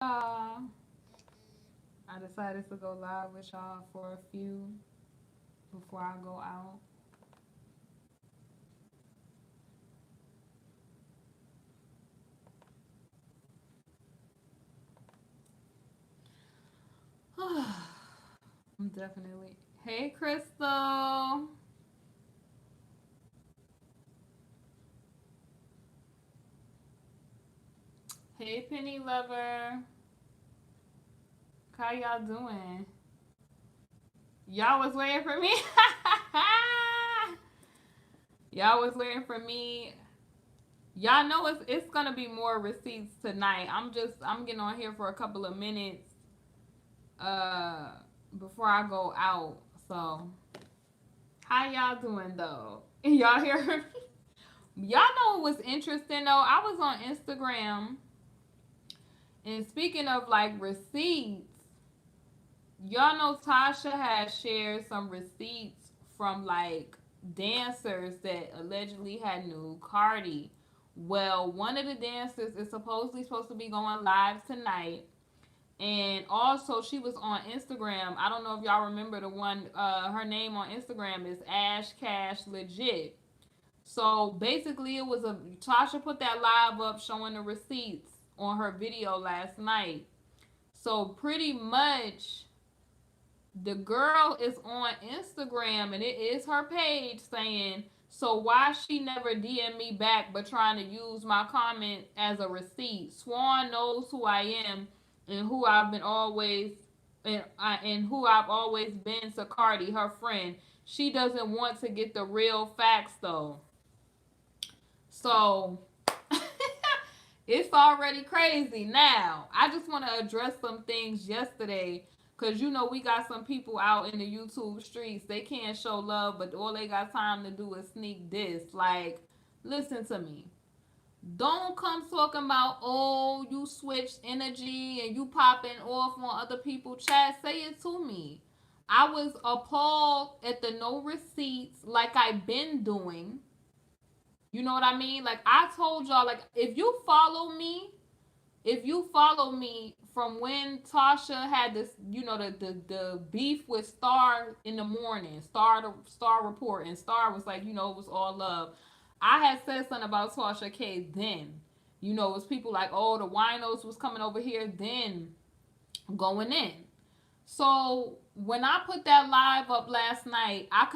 I decided to go live with y'all for a few before I go out. I'm definitely. Hey, Crystal. Hey, Penny Lover. How y'all doing? Y'all was waiting for me. Y'all was waiting for me. Y'all know it's gonna be more receipts tonight. I'm getting on here for a couple of minutes uh before I go out. So how y'all doing though? Y'all hear me? Y'all know what was interesting though? I was on Instagram and speaking of like receipts, y'all know Tasha has shared some receipts from like dancers that allegedly had knew Cardi. Well, one of the dancers is supposedly supposed to be going live tonight. And also, she was on Instagram. I don't know if y'all remember the one. Her name on Instagram is Ash Cash Legit. So basically, it was a Tasha put that live up showing the receipts on her video last night. So pretty much, the girl is on Instagram and it is her page saying, so why she never DM me back but trying to use my comment as a receipt? Swan knows who I am and who I've been always and who I've always been to Cardi, her friend. She doesn't want to get the real facts though. So it's already crazy now. I just want to address some things yesterday because you know we got some people out in the YouTube streets. They can't show love, but all they got time to do is sneak this. Like, listen to me. Don't come talking about, oh, you switched energy and you popping off on other people's chat. Say it to me. I was appalled at the no receipts like I've been doing. You know what I mean? Like I told y'all, like if you follow me from when Tasha had this, you know, the beef with Star in the morning, Star report, and Star was like, you know, it was all love. I had said something about Tasha K then. You know, it was people like, oh, the winos was coming over here then going in. So when I put that live up last night, I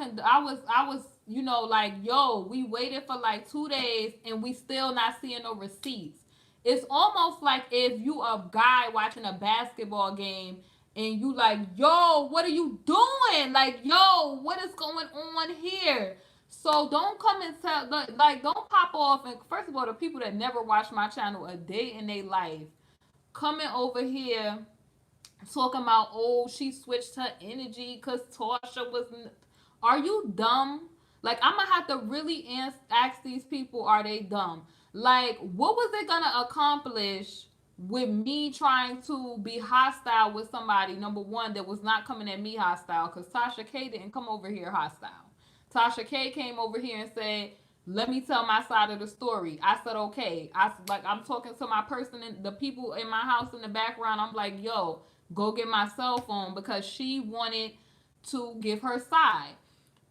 was you know like yo, we waited for like 2 days and we still not seeing no receipts. It's almost like if you a guy watching a basketball game and you like yo, what are you doing? Like yo, what is going on here? So don't come and tell like don't pop off. And first of all, the people that never watch my channel a day in their life coming over here talking about oh she switched her energy because Tasha was. Are you dumb? Like I'm gonna have to really ask these people, are they dumb? Like what was it gonna accomplish with me trying to be hostile with somebody? Number one, that was not coming at me hostile because Tasha K didn't come over here hostile. Tasha K came over here and said, let me tell my side of the story. I said, okay. I'm talking to my person and the people in my house in the background. I'm like, yo, go get my cell phone because she wanted to give her side.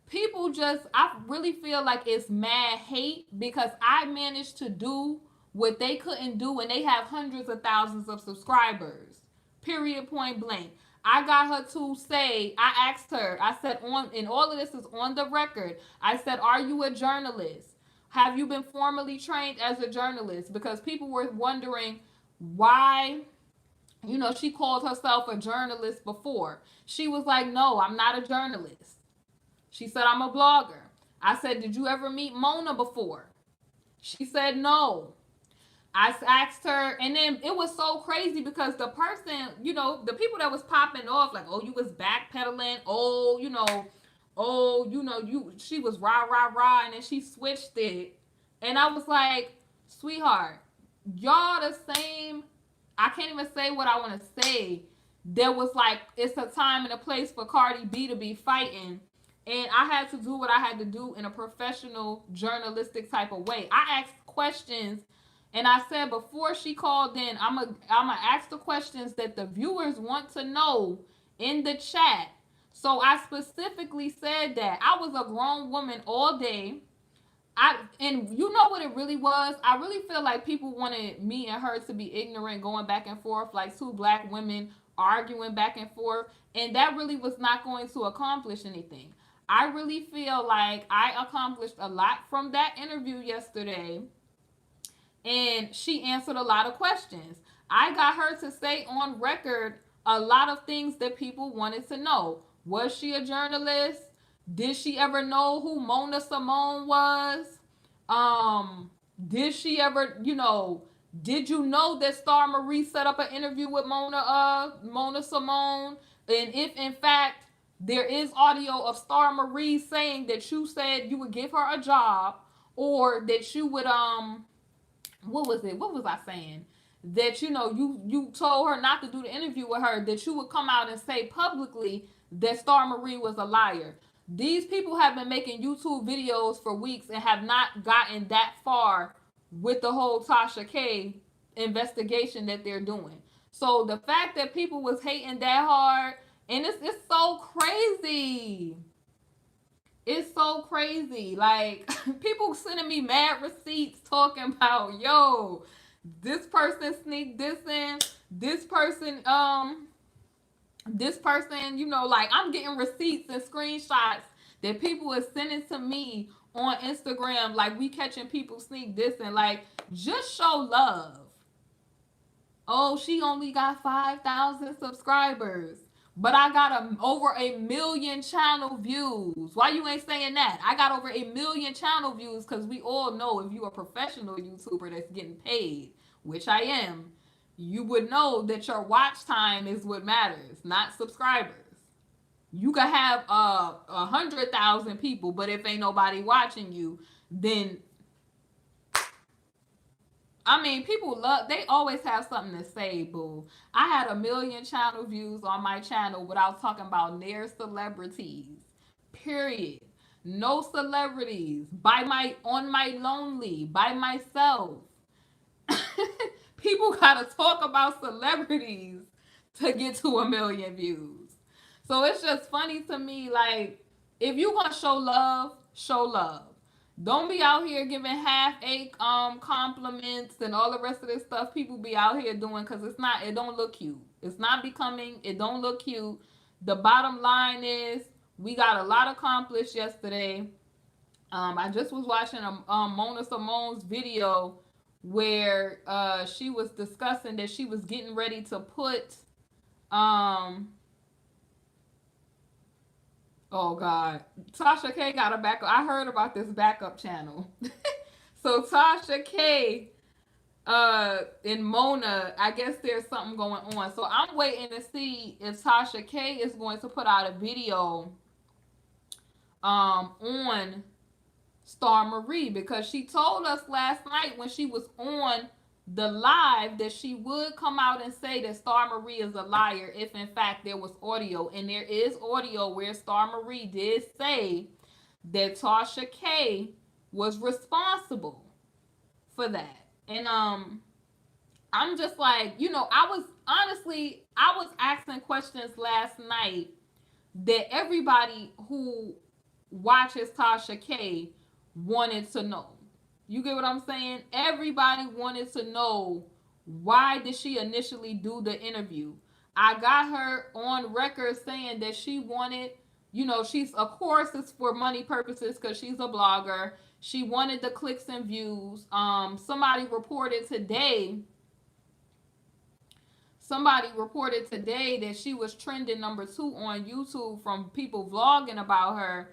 People just, I really feel like it's mad hate because I managed to do what they couldn't do and they have hundreds of thousands of subscribers. Period, point blank. I got her to say, I asked her, I said, and all of this is on the record. I said, are you a journalist? Have you been formally trained as a journalist? Because people were wondering why, you know, she called herself a journalist before. She was like, no, I'm not a journalist. She said, I'm a blogger. I said, did you ever meet Mona before? She said, no. I asked her, and then it was so crazy because the person, you know, the people that was popping off, like, oh, you was backpedaling, she was rah, rah, rah, and then she switched it. And I was like, sweetheart, y'all the same. I can't even say what I want to say. There was like, it's a time and a place for Cardi B to be fighting. And I had to do what I had to do in a professional, journalistic type of way. I asked questions And I said before she called in, I'm gonna ask the questions that the viewers want to know in the chat. So I specifically said that I was a grown woman all day. And you know what it really was? I really feel like people wanted me and her to be ignorant, going back and forth like two black women arguing back and forth, and that really was not going to accomplish anything. I really feel like I accomplished a lot from that interview yesterday, and she answered a lot of questions. I got her to say on record a lot of things that people wanted to know. Was she a journalist? Did she ever know who Mona Simone was? Did she ever, did you know that Star Marie set up an interview with Mona Simone? And if in fact there is audio of Star Marie saying that you said you would give her a job, or that you would what was it? What was I saying? That you told her not to do the interview with her, that you would come out and say publicly that Star Marie was a liar. These people have been making YouTube videos for weeks and have not gotten that far with the whole Tasha K investigation that they're doing. So the fact that people was hating that hard, and it's so crazy. It's so crazy. Like, people sending me mad receipts talking about, yo, this person sneaked this in, this person, like, I'm getting receipts and screenshots that people are sending to me on Instagram. Like, we catching people sneak this and, like, just show love. Oh, she only got 5,000 subscribers, but I got over 1 million channel views. Why you ain't saying that? I got over 1 million channel views, because we all know if you a professional YouTuber that's getting paid, which I am, you would know that your watch time is what matters, not subscribers. You could have 100,000 people, but if ain't nobody watching you, then I mean, people they always have something to say, boo. I had 1 million channel views on my channel without talking about near celebrities. Period. No celebrities. On my lonely, by myself. People gotta talk about celebrities to get to 1 million views. So it's just funny to me, like, if you gonna show love, show love. Don't be out here giving half-ache compliments and all the rest of this stuff people be out here doing, because it don't look cute. It's not becoming, it don't look cute. The bottom line is we got a lot accomplished yesterday. I just was watching a Mona Simone's video where she was discussing that she was getting ready to put oh God, Tasha K got a backup. I heard about this backup channel. So Tasha K and Mona, I guess there's something going on. So I'm waiting to see if Tasha K is going to put out a video on Star Marie, because she told us last night when she was on the live that she would come out and say that Star Marie is a liar if in fact there was audio. And there is audio where Star Marie did say that Tasha K was responsible for that. And I'm just like, I was asking questions last night that everybody who watches Tasha K wanted to know. You get what I'm saying? Everybody wanted to know, why did she initially do the interview? I got her on record saying that she wanted, she's, of course, it's for money purposes because she's a blogger. She wanted the clicks and views. Somebody reported today that she was trending #2 on YouTube from people vlogging about her,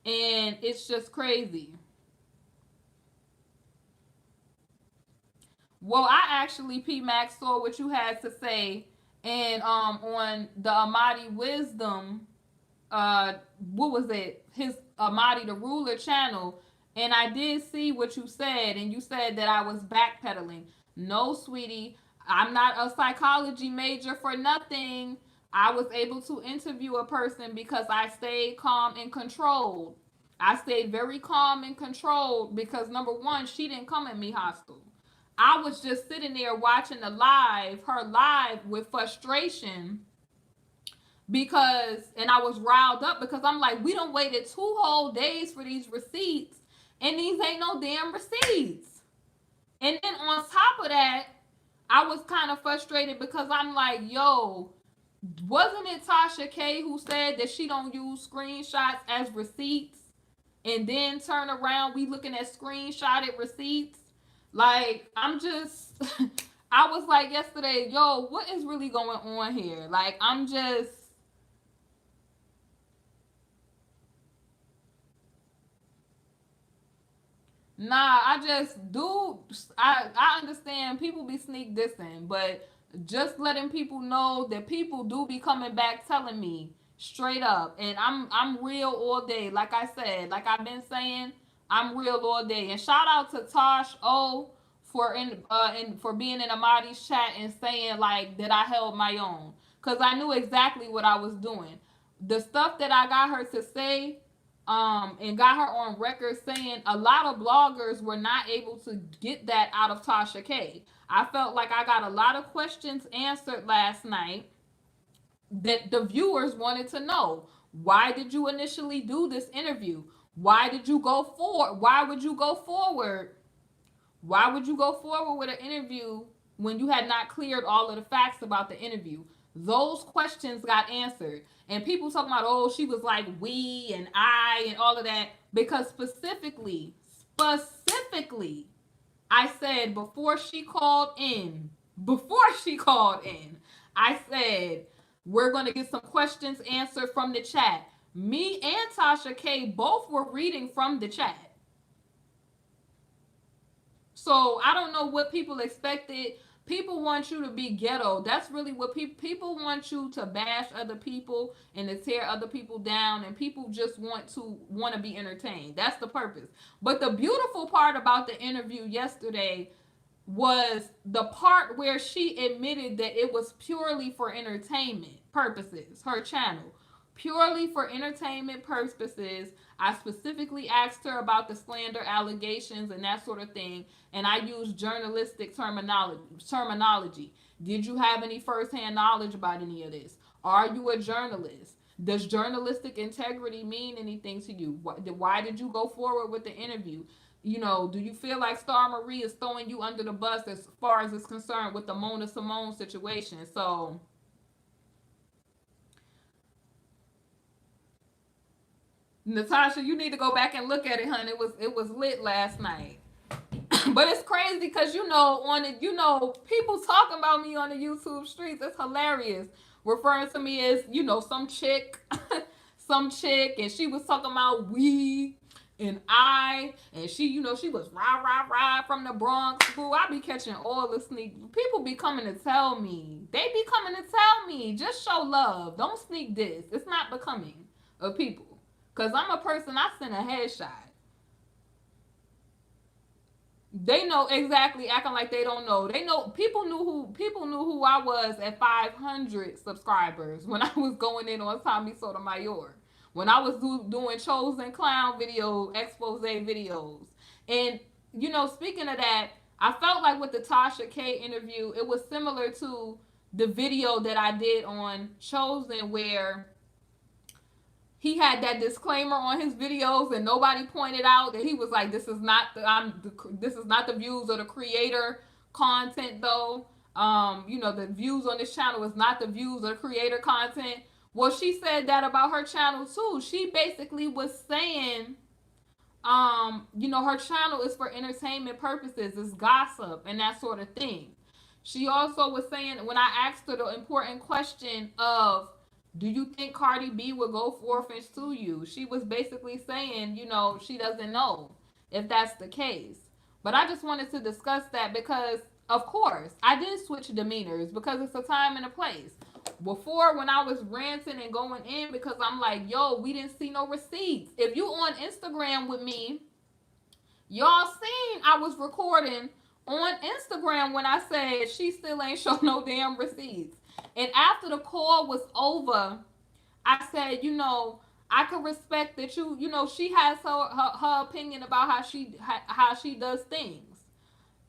and it's just crazy. Well, I actually, P Max, saw what you had to say, and on the Amadi Wisdom, what was it? His Amadi the Ruler channel, and I did see what you said, and you said that I was backpedaling. No, sweetie, I'm not a psychology major for nothing. I was able to interview a person because I stayed calm and controlled. I stayed very calm and controlled because, number one, she didn't come at me hostile. I was just sitting there watching her live with frustration because, and I was riled up because I'm like, we done waited 2 whole days for these receipts, and these ain't no damn receipts. And then on top of that, I was kind of frustrated because I'm like, yo, wasn't it Tasha K who said that she don't use screenshots as receipts and then turn around we looking at screenshotted receipts? Like, I'm just I was like yesterday, yo, what is really going on here? Like, I'm just nah, I just do. I understand people be sneak dissing, but just letting people know that people do be coming back telling me straight up, and I'm real all day. Like I said, like I've been saying, I'm real all day. And shout out to Tosh O for being in Amadi's chat and saying like that I held my own, cause I knew exactly what I was doing. The stuff that I got her to say, and got her on record saying a lot of bloggers were not able to get that out of Tasha K. I felt like I got a lot of questions answered last night that the viewers wanted to know. Why did you initially do this interview? Why did you go forward? Why would you go forward? Why would you go forward with an interview when you had not cleared all of the facts about the interview? Those questions got answered. And people talking about, oh, she was like we and I and all of that. Because specifically, I said before she called in, I said, we're going to get some questions answered from the chat. Me and Tasha K both were reading from the chat. So I don't know what people expected. People want you to be ghetto. That's really what people want you to bash other people and to tear other people down, and people just want to be entertained. That's the purpose. But the beautiful part about the interview yesterday was the part where she admitted that it was purely for entertainment purposes, her channel. Purely for entertainment purposes. I specifically asked her about the slander allegations and that sort of thing, and I used journalistic terminology. Did you have any firsthand knowledge about any of this? Are you a journalist? Does journalistic integrity mean anything to you? Why did you go forward with the interview? Do you feel like Star Marie is throwing you under the bus as far as it's concerned with the Mona Simone situation? So, Natasha, you need to go back and look at it, honey. It was lit last night. But it's crazy because people talking about me on the YouTube streets. It's hilarious, referring to me as some chick, some chick, and she was talking about we and I, and she was rah rah rah from the Bronx. Boo, I be catching all the sneak. People be coming to tell me. They be coming to tell me. Just show love. Don't sneak this. It's not becoming of people. Cause I'm a person. I send a headshot. They know exactly, acting like they don't know. They know people knew who I was at 500 subscribers when I was going in on Tommy Sotomayor. When I was doing chosen clown video expose videos. And speaking of that, I felt like with the Tasha K interview, it was similar to the video that I did on Chosen where he had that disclaimer on his videos and nobody pointed out that he was like, this is not the views of the creator content though. The views on this channel is not the views of the creator content. Well, she said that about her channel too. She basically was saying, her channel is for entertainment purposes, it's gossip and that sort of thing. She also was saying, when I asked her the important question of, do you think Cardi B would go forth and sue you? She was basically saying, she doesn't know if that's the case. But I just wanted to discuss that because, of course, I did switch demeanors because it's a time and a place. Before, when I was ranting and going in, because I'm like, yo, we didn't see no receipts. If you on Instagram with me, y'all seen I was recording on Instagram when I said she still ain't show no damn receipts. And after the call was over, I said, I can respect that she has her opinion about how she does things.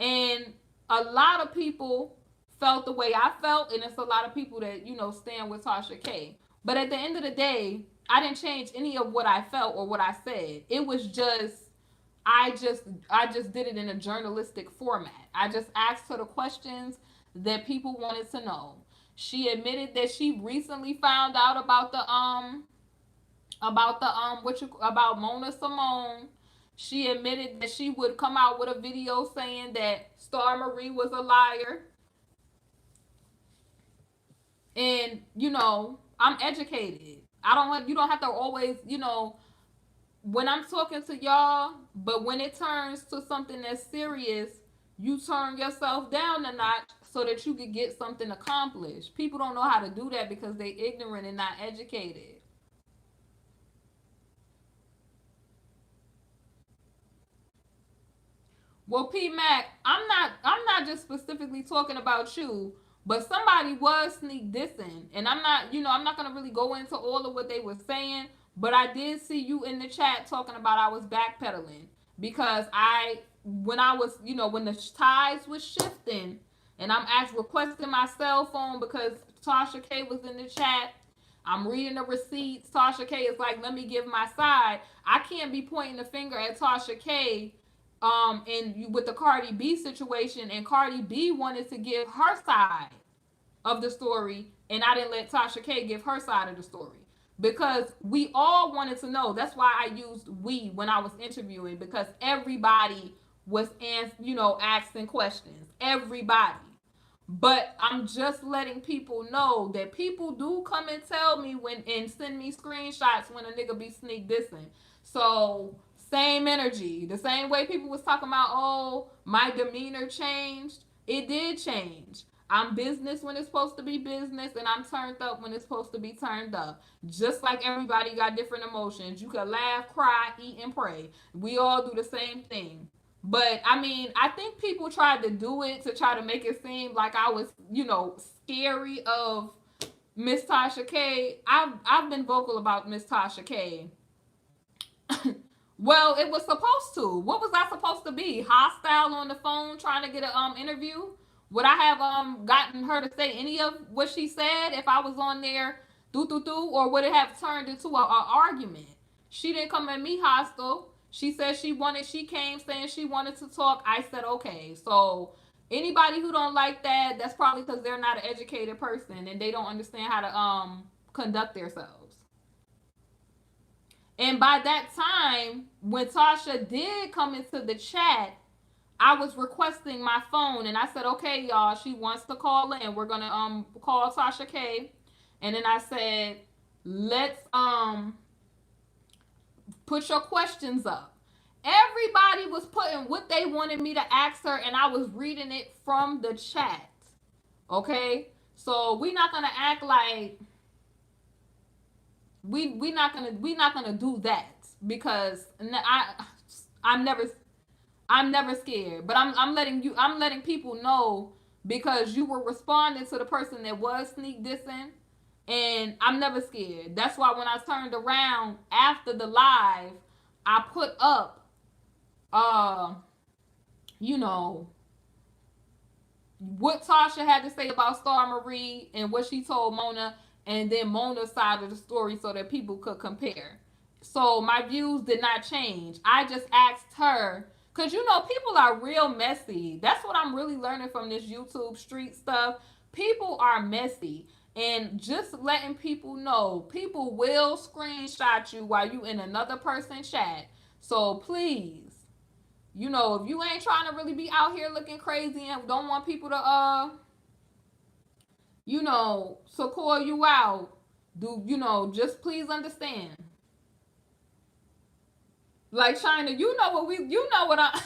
And a lot of people felt the way I felt, and it's a lot of people that stand with Tasha K. But at the end of the day, I didn't change any of what I felt or what I said. It was just I just did it in a journalistic format. I just asked her the questions that people wanted to know. She admitted that she recently found out about Mona Simone. She admitted that she would come out with a video saying that Star Marie was a liar. And I'm educated. I don't want you don't have to always, when I'm talking to y'all, but when it turns to something that's serious, you turn yourself down a notch so that you could get something accomplished. People don't know how to do that because they ignorant and not educated. Well, P Mac, I'm not just specifically talking about you, but somebody was sneak dissing, and I'm not gonna really go into all of what they were saying, but I did see you in the chat talking about I was backpedaling because when I was, when the tides was shifting, and I'm actually requesting my cell phone because Tasha K was in the chat. I'm reading the receipts. Tasha K is like, let me give my side. I can't be pointing the finger at Tasha K and with the Cardi B situation, and Cardi B wanted to give her side of the story, and I didn't let Tasha K give her side of the story because we all wanted to know. That's why I used we when I was interviewing, because everybody was asking questions. Everybody. But I'm just letting people know that people do come and tell me and send me screenshots when a nigga be sneak dissing. So same energy. The same way people was talking about, oh, my demeanor changed. It did change. I'm business when it's supposed to be business, and I'm turned up when it's supposed to be turned up. Just like everybody got different emotions. You can laugh, cry, eat, and pray. We all do the same thing. But I mean, I think people tried to do it to try to make it seem like I was, scary of Miss Tasha K. I've been vocal about Miss Tasha K. Well, it was supposed to. What was I supposed to be? Hostile on the phone trying to get an interview? Would I have gotten her to say any of what she said if I was on there or would it have turned into a argument? She didn't come at me hostile. She said she came saying she wanted to talk. I said okay. So anybody who don't like that, that's probably because they're not an educated person and they don't understand how to conduct themselves. And by that time, when Tasha did come into the chat, I was requesting my phone, and I said, "Okay, y'all, she wants to call in. We're gonna call Tasha K." And then I said, "Let's put your questions up." Everybody was putting what they wanted me to ask her, and I was reading it from the chat. Okay, so we're not gonna act like we not gonna do that because I'm never I'm never scared. But I'm letting people know because you were responding to the person that was sneak dissing, and I'm never scared. That's why when I turned around after the live, I put up uh you know what Tasha had to say about Star Marie and what she told Mona, and then Mona's side of the story so that people could compare. So my views did not change. I just asked her because people are real messy. That's what I'm really learning from this YouTube street stuff. People are messy. And just letting people know, people will screenshot you while you in another person's chat. So please, if you ain't trying to really be out here looking crazy and don't want people to so call you out, just please understand. Like China, you know what I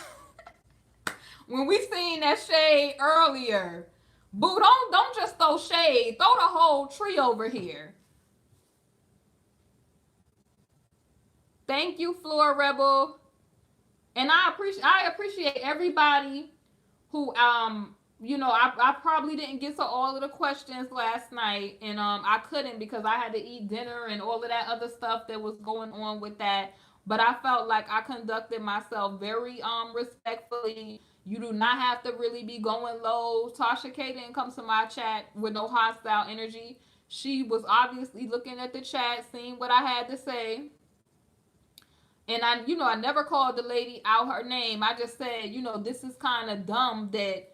when we seen that shade earlier. Boo, don't just throw shade. Throw the whole tree over here. Thank you, Floor Rebel. And I appreciate everybody who I probably didn't get to all of the questions last night, and I couldn't because I had to eat dinner and all of that other stuff that was going on with that. But I felt like I conducted myself very respectfully. You do not have to really be going low. Tasha K didn't come to my chat with no hostile energy. She was obviously looking at the chat, seeing what I had to say. And I never called the lady out her name. I just said, this is kind of dumb that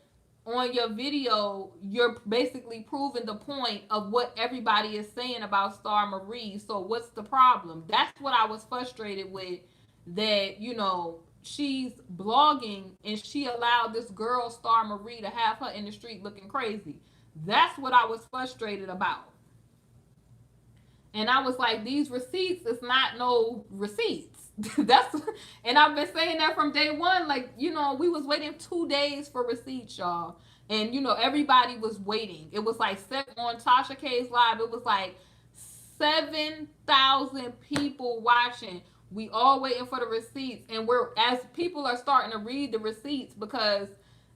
on your video you're basically proving the point of what everybody is saying about Star Marie. So what's the problem? That's what I was frustrated with. That she's blogging and she allowed this girl Star Marie to have her in the street looking crazy. That's what I was frustrated about. And I was like, these receipts is not no receipts. That's and I've been saying that from day one. Like, we was waiting 2 days for receipts, y'all. And everybody was waiting. It was like set on Tasha K's live, it was like 7,000 people watching. We all waiting for the receipts. And we're as people are starting to read the receipts, because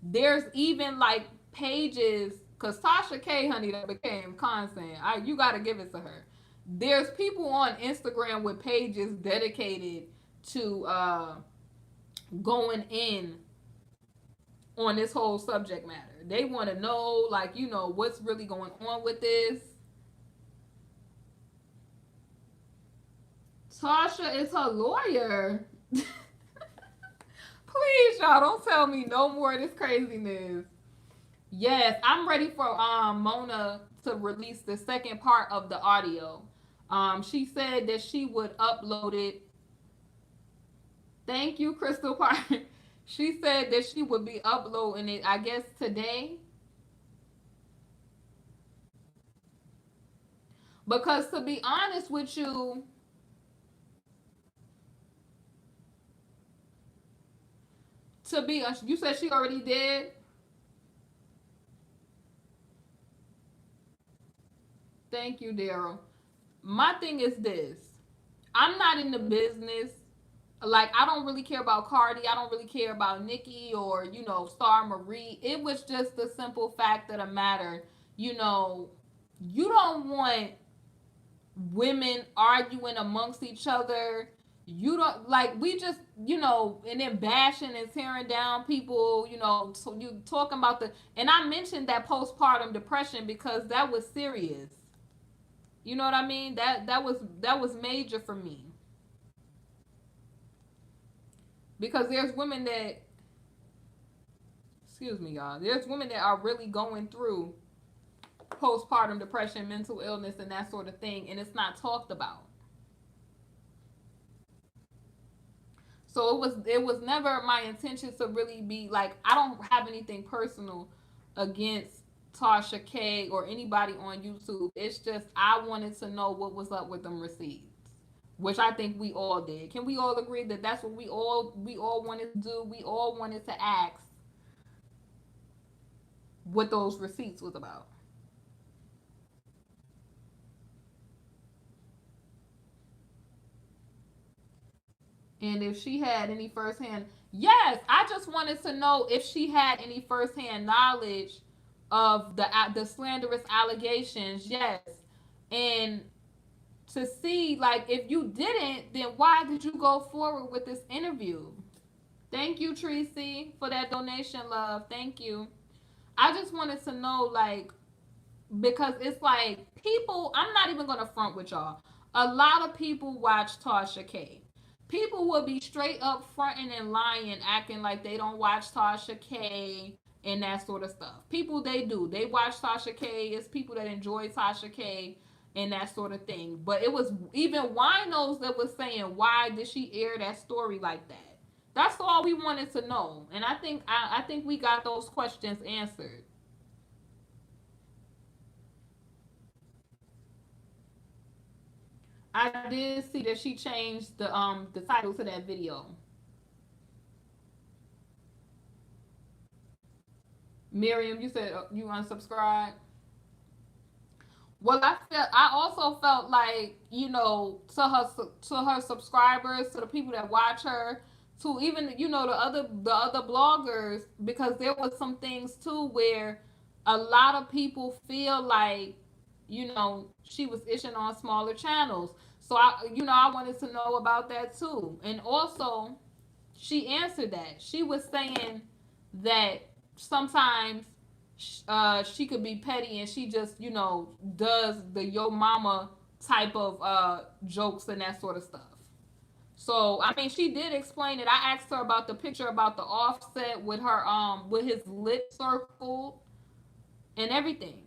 there's even like pages, because Tasha K, honey, that became content. You gotta give it to her. There's people on Instagram with pages dedicated to going in on this whole subject matter. They want to know, like, what's really going on with this. Tasha is her lawyer. Please, y'all, don't tell me no more of this craziness. Yes, I'm ready for Mona to release the second part of the audio. She said that she would upload it. Thank you, Crystal Park. She said that she would be uploading it, I guess, today. Because to be honest with you, you said she already did. Thank you, Daryl. My thing is this: I'm not in the business. Like, I don't really care about Cardi. I don't really care about Nicki or Star Marie. It was just the simple fact of the matter. You don't want women arguing amongst each other. You don't like, we just and then bashing and tearing down people. So you talking about and I mentioned that postpartum depression because that was serious. You know what I mean? That was major for me, because there's women that, excuse me, y'all, there's women that are really going through postpartum depression, mental illness, and that sort of thing, and it's not talked about. So it was never my intention to really be like, I don't have anything personal against Tasha K or anybody on YouTube. It's just I wanted to know what was up with them receipts, which I think we all did. Can we all agree that that's what we all wanted to do? We all wanted to ask what those receipts was about. And if she had any firsthand, yes, I just wanted to know if she had any firsthand knowledge of the slanderous allegations. Yes, and to see, like, if you didn't, then why did you go forward with this interview? Thank you, Tracy, for that donation, love. Thank you. I just wanted to know, like, because it's like people, I'm not even gonna front with y'all. A lot of people watch Tasha K. People will be straight up fronting and lying, acting like they don't watch Tasha K and that sort of stuff. People, they do. They watch Tasha K. It's people that enjoy Tasha K and that sort of thing. But it was even winos that was saying, why did she air that story like that? That's all we wanted to know. And I think we got those questions answered. I did see that she changed the title to that video. Miriam, you said you unsubscribed. Well, I also felt like, to her subscribers, to the people that watch her, to even the other bloggers, because there was some things too where a lot of people feel like she was ishing on smaller channels. So I wanted to know about that too. And also she answered that. She was saying that sometimes she could be petty and she just, does the yo mama type of jokes and that sort of stuff. So I mean, she did explain it. I asked her about the picture about the offset with her with his lip circled and everything.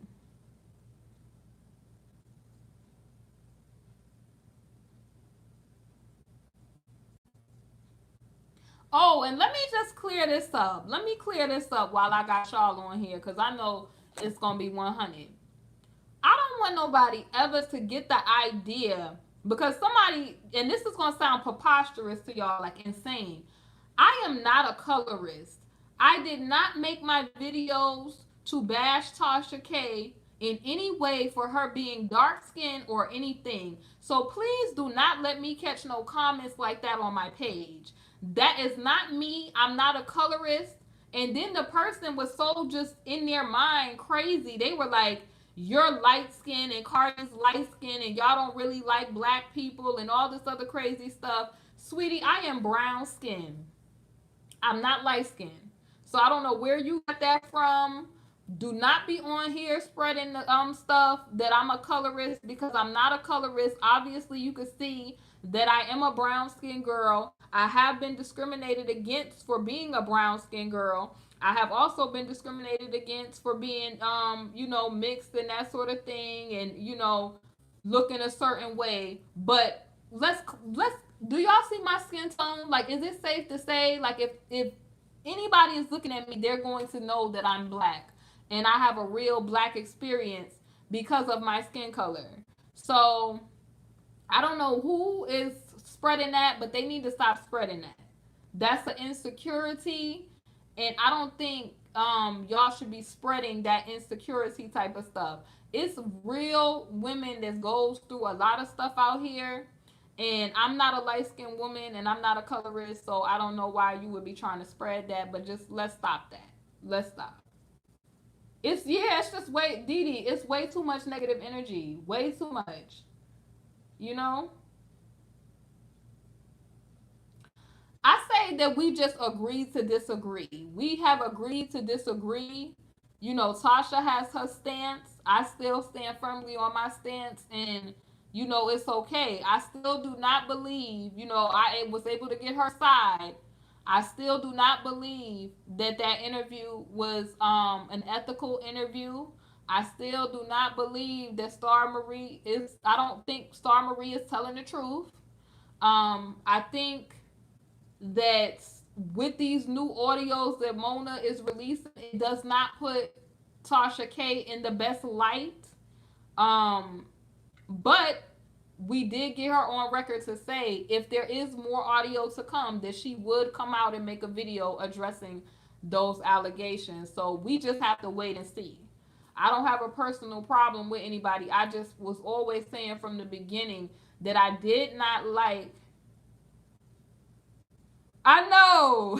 Oh, and let me just clear this up. Let me clear this up while I got y'all on here because I know it's gonna be 100. I don't want nobody ever to get the idea because somebody, and this is gonna sound preposterous to y'all, like insane. I am not a colorist. I did not make my videos to bash Tasha K in any way for her being dark skinned or anything. So please do not let me catch no comments like that on my page. That is not me. I'm not a colorist. And then the person was so just in their mind crazy. They were like, you're light skinned and Cardi's light skinned and y'all don't really like black people and all this other crazy stuff. Sweetie, I am brown skinned. I'm not light skinned. So I don't know where you got that from. Do not be on here spreading the stuff that I'm a colorist because I'm not a colorist. Obviously, you can see that I am a brown skinned girl. I have been discriminated against for being a brown skinned girl. I have also been discriminated against for being mixed and that sort of thing and looking a certain way. But let's do y'all see my skin tone? Like, is it safe to say, like, if anybody is looking at me, they're going to know that I'm black and I have a real black experience because of my skin color. So I don't know who is spreading that, but they need to stop spreading that. That's an insecurity, and I don't think y'all should be spreading that insecurity type of stuff. It's real women that goes through a lot of stuff out here, and I'm not a light skinned woman, and I'm not a colorist, so I don't know why you would be trying to spread that. But just let's stop that. Let's stop. It's just way Dee Dee. It's way too much negative energy. Way too much. You know. I say that we just agreed to disagree. We have agreed to disagree. Tasha has her stance. I still stand firmly on my stance, and it's okay. I still do not believe, I was able to get her side. I still do not believe that that interview was an ethical interview. I still do not believe that Star Marie is. I don't think Star Marie is telling the truth. I think that with these new audios that Mona is releasing, it does not put Tasha K in the best light. Um, but we did get her on record to say if there is more audio to come, that she would come out and make a video addressing those allegations. So we just have to wait and see. I don't have a personal problem with anybody. I just was always saying from the beginning that I did not like. I know.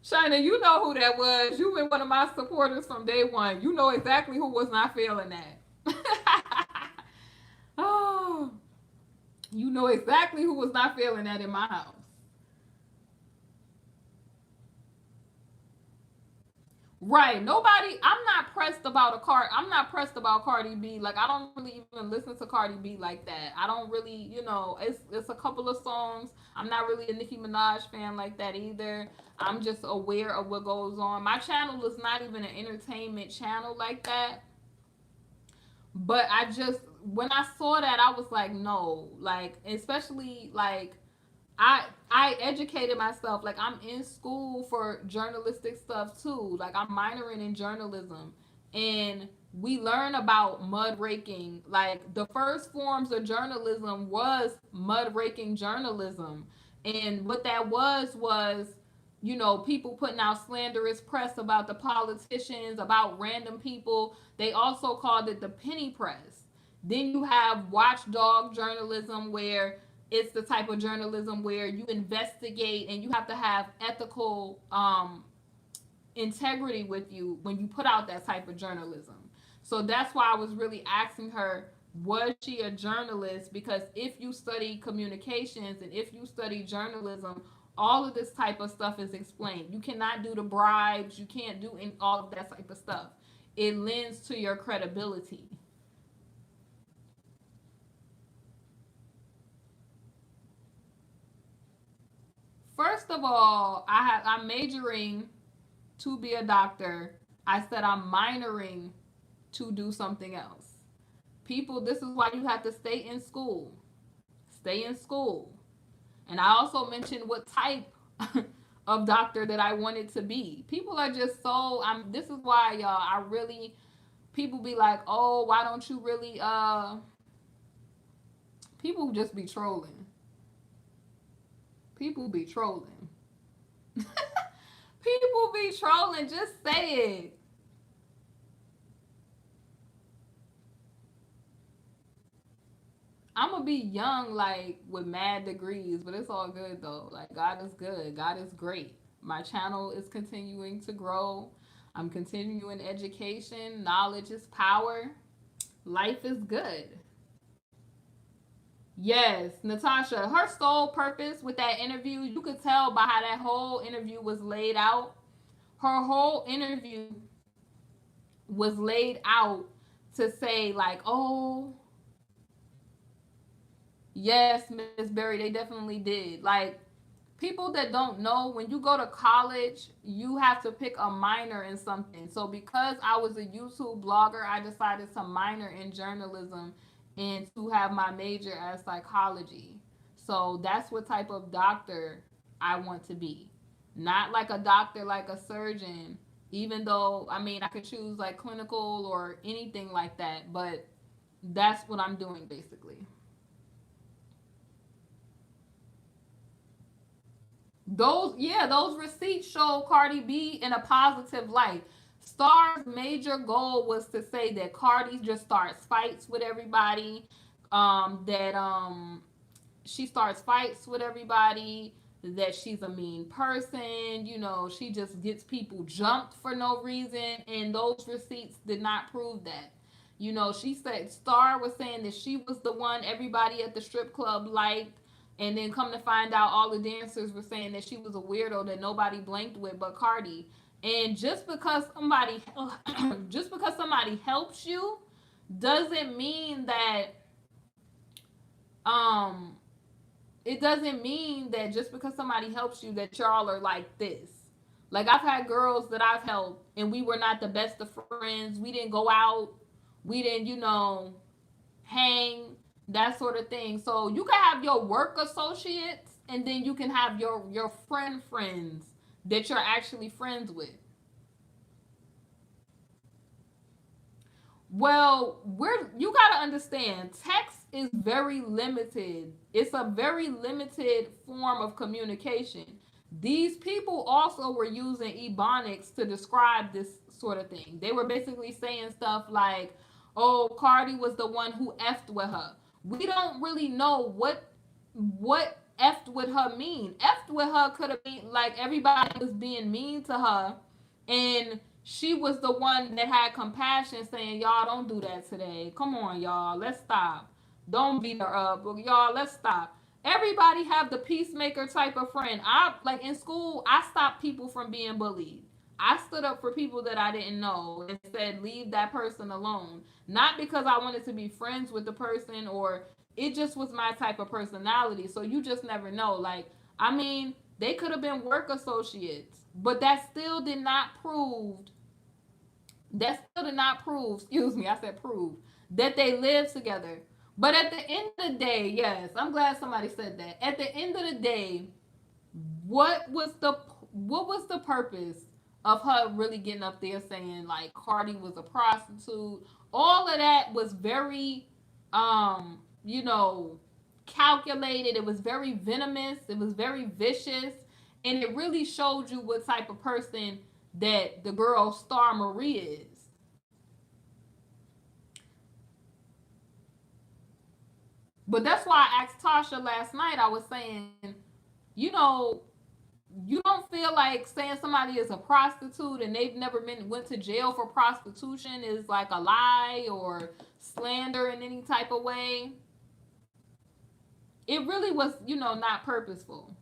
Shina, you know who that was. You've been one of my supporters from day one. You know exactly who was not feeling that. Oh, you know exactly who was not feeling that in my house. Right. Nobody. I'm not pressed about a card. I'm not pressed about Cardi B. Like I don't really even listen to Cardi B like that. I don't really, it's a couple of songs. I'm not really a Nicki Minaj fan like that either. I'm just aware of what goes on. My channel is not even an entertainment channel like that. But I just when I saw that I was like, no, like especially like I educated myself. Like I'm in school for journalistic stuff too. Like I'm minoring in journalism, and we learn about mud raking. Like the first forms of journalism was mud raking journalism, and what that was people putting out slanderous press about the politicians, about random people. They also called it the penny press. Then you have watchdog journalism, where it's the type of journalism where you investigate and you have to have ethical integrity with you when you put out that type of journalism. So that's why I was really asking her, was she a journalist? Because if you study communications and if you study journalism, All of this type of stuff is explained. You cannot do the bribes. You can't do all of that type of stuff. It lends to your credibility. First of all, I'm majoring to be a doctor. I said I'm minoring to do something else. People, this is why you have to stay in school. Stay in school. And I also mentioned what type of doctor that I wanted to be. People are just so this is why y'all I really people be like, "Oh, why don't you really people just be trolling. People be trolling. People be trolling, just say it. I'm gonna be young, like with mad degrees, but it's all good though. Like God is good. God is great. My channel is continuing to grow. I'm continuing education. Knowledge is power. Life is good. Yes, Natasha, her sole purpose with that interview, you could tell by how that whole interview was laid out. Her whole interview was laid out to say, like, oh, yes, Miss Berry, they definitely did. Like, people that don't know, when you go to college, you have to pick a minor in something. So because I was a YouTube blogger, I decided to minor in journalism and to have my major as psychology. So that's what type of doctor I want to be. Not like a doctor, like a surgeon, even though, I mean, I could choose like clinical or anything like that, but that's what I'm doing basically. Those receipts show Cardi B in a positive light. Star's major goal was to say that Cardi just starts fights with everybody, that she starts fights with everybody, that she's a mean person, she just gets people jumped for no reason, and those receipts did not prove that. She said Star was saying that she was the one everybody at the strip club liked, and then come to find out all the dancers were saying that she was a weirdo that nobody blanked with but Cardi. And just because somebody helps you doesn't mean that um it doesn't mean that just because somebody helps you that y'all are like this. Like I've had girls that I've helped and we were not the best of friends. We didn't go out. We didn't, hang, that sort of thing. So you can have your work associates and then you can have your friends that you're actually friends with. Well, you got to understand, text is very limited. It's a very limited form of communication. These people also were using ebonics to describe this sort of thing. They were basically saying stuff like, "Oh, Cardi was the one who effed with her." We don't really know what effed with her mean. Effed with her could have been like everybody was being mean to her, and she was the one that had compassion, saying, "Y'all don't do that today. Come on, y'all. Let's stop. Don't beat her up. Y'all, let's stop." Everybody have the peacemaker type of friend. I like in school, I stopped people from being bullied. I stood up for people that I didn't know and said, "Leave that person alone." Not because I wanted to be friends with the person, or it just was my type of personality. So you just never know. Like, I mean, they could have been work associates, but that still did not prove, excuse me, I said prove, that they live together. But at the end of the day, yes, I'm glad somebody said that. At the end of the day, what was the purpose of her really getting up there saying like Cardi was a prostitute? All of that was very you know, calculated. It was very venomous. It was very vicious, and it really showed you what type of person that the girl Star Marie is. But that's why I asked Tasha last night. I was saying, you know, you don't feel like saying somebody is a prostitute and they've never been went to jail for prostitution is like a lie or slander in any type of way. It really was, not purposeful.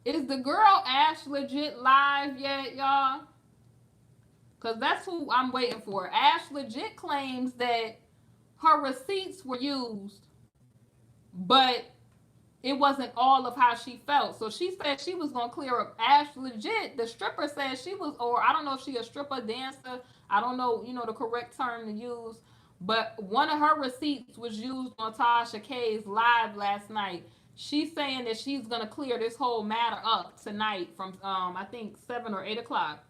Is the girl Ash legit live yet, y'all? Because that's who I'm waiting for. Ash legit claims that her receipts were used, but it wasn't all of how she felt. So she said she was gonna clear up. Ash legit, the stripper said she was, or I don't know if she a stripper dancer. I don't know, the correct term to use. But one of her receipts was used on Tasha K's live last night. She's saying that she's gonna clear this whole matter up tonight from I think 7 or 8 o'clock.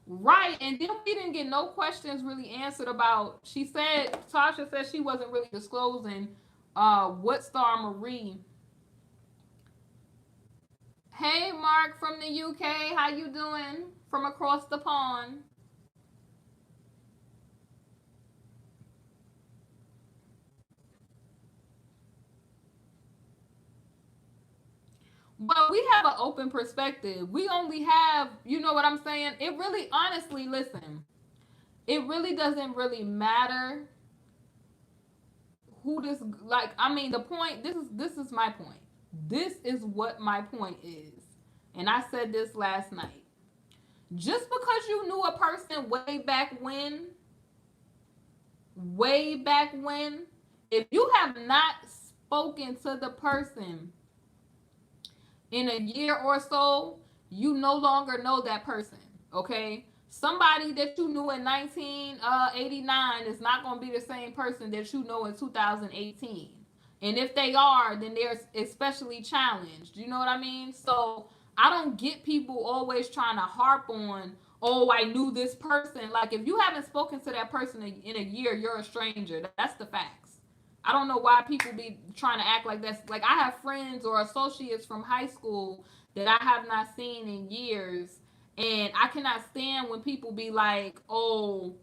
Right, and then we didn't get no questions really answered about. She said Tasha said she wasn't really disclosing what Star Marie. Hey, Mark from the UK, how you doing from across the pond? But we have an open perspective. We only have, you know what I'm saying? It really, honestly, listen, it really doesn't really matter who this, like, I mean, the point, this is my point. This is what my point is. And I said this last night. Just because you knew a person way back when, if you have not spoken to the person in a year or so, you no longer know that person. Okay? Somebody that you knew in 1989 is not going to be the same person that you know in 2018. And if they are, then they're especially challenged. You know what I mean? So I don't get people always trying to harp on, oh, I knew this person. Like, if you haven't spoken to that person in a year, you're a stranger. That's the facts. I don't know why people be trying to act like that's like I have friends or associates from high school that I have not seen in years, and I cannot stand when people be like, "Oh,